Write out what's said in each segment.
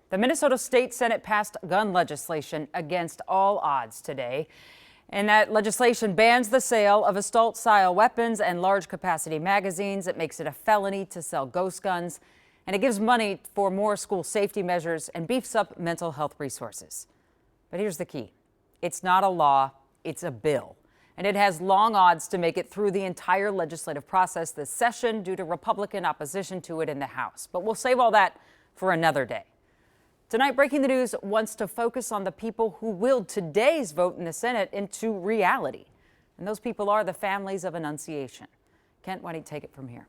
The Minnesota State Senate passed gun legislation against all odds today. And that legislation bans the sale of assault-style weapons and large-capacity magazines. It makes it a felony to sell ghost guns. And it gives money for more school safety measures and beefs up mental health resources. But here's the key. It's not a law, it's a bill. And it has long odds to make it through the entire legislative process this session due to Republican opposition to it in the House. But we'll save all that for another day. Tonight, Breaking the News wants to focus on the people who willed today's vote in the Senate into reality. And those people are the families of Annunciation. Kent, why don't you take it from here?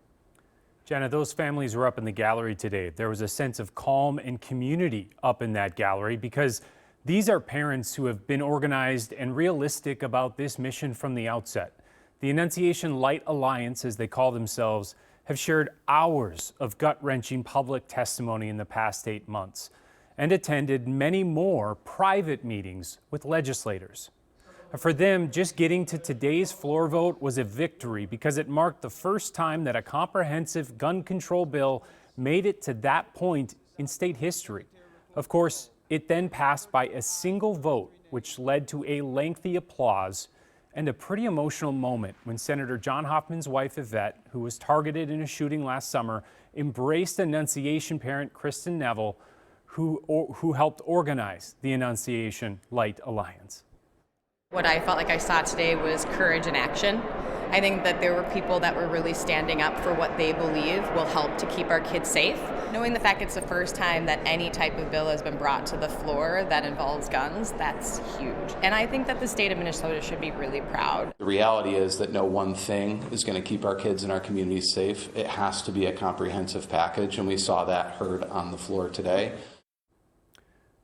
Jenna, those families were up in the gallery today. There was a sense of calm and community up in that gallery because these are parents who have been organized and realistic about this mission from the outset. The Annunciation Light Alliance, as they call themselves, have shared hours of gut-wrenching public testimony in the past 8 months and attended many more private meetings with legislators. For them, just getting to today's floor vote was a victory because it marked the first time that a comprehensive gun control bill made it to that point in state history. Of course, it then passed by a single vote, which led to a lengthy applause and a pretty emotional moment when Senator John Hoffman's wife, Yvette, who was targeted in a shooting last summer, embraced Annunciation parent Kristen Neville, who helped organize the Annunciation Light Alliance. What I felt like I saw today was courage in action. I think that there were people that were really standing up for what they believe will help to keep our kids safe. Knowing the fact it's the first time that any type of bill has been brought to the floor that involves guns, that's huge. And I think that the state of Minnesota should be really proud. The reality is that no one thing is going to keep our kids and our communities safe. It has to be a comprehensive package, and we saw that heard on the floor today.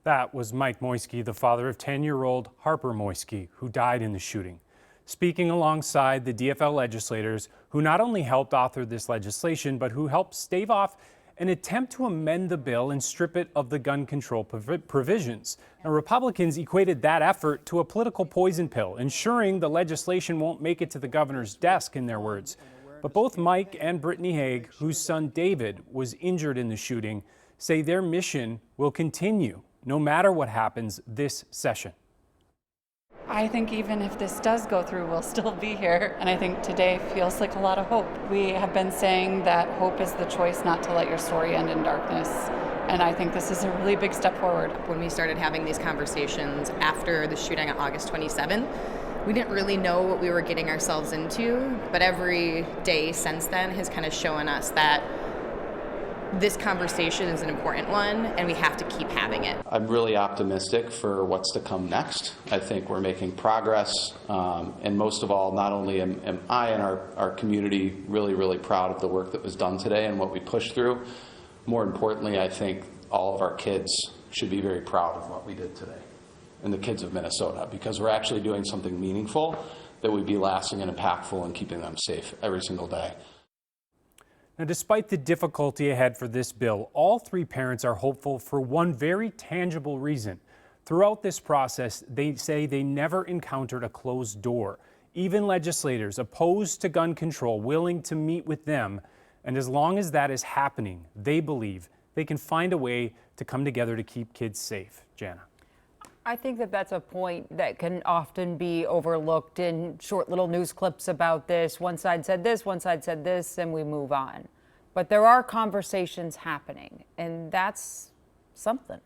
That was Mike Moisky, the father of 10-year-old Harper Moisky, who died in the shooting, speaking alongside the DFL legislators who not only helped author this legislation, but who helped stave off an attempt to amend the bill and strip it of the gun control provisions. Now, Republicans equated that effort to a political poison pill, ensuring the legislation won't make it to the governor's desk, in their words. But both Mike and Brittany Haig, whose son David was injured in the shooting, say their mission will continue no matter what happens this session. I think even if this does go through, we'll still be here. And I think today feels like a lot of hope. We have been saying that hope is the choice not to let your story end in darkness. And I think this is a really big step forward. When we started having these conversations after the shooting on August 27th, we didn't really know what we were getting ourselves into, but every day since then has kind of shown us that this conversation is an important one, and we have to keep having it. I'm really optimistic for what's to come next. I think we're making progress, and most of all, not only am I and our community really proud of the work that was done today and what we pushed through, more importantly, I think all of our kids should be very proud of what we did today, and the kids of Minnesota, because we're actually doing something meaningful that would be lasting and impactful and keeping them safe every single day. Now, despite the difficulty ahead for this bill, all three parents are hopeful for one very tangible reason. Throughout this process, they say they never encountered a closed door. Even legislators opposed to gun control willing to meet with them. And as long as that is happening, they believe they can find a way to come together to keep kids safe. Jana. I think that that's a point that can often be overlooked in short little news clips about this. One side said this, one side said this, and we move on. But there are conversations happening, and that's something.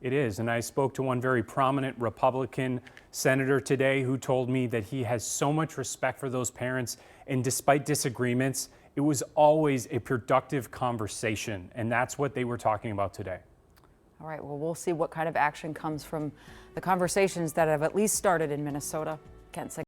It is, and I spoke to one very prominent Republican senator today who told me that he has so much respect for those parents, and despite disagreements, it was always a productive conversation, and that's what they were talking about today. All right, well, we'll see what kind of action comes from the conversations that have at least started in Minnesota. Kent.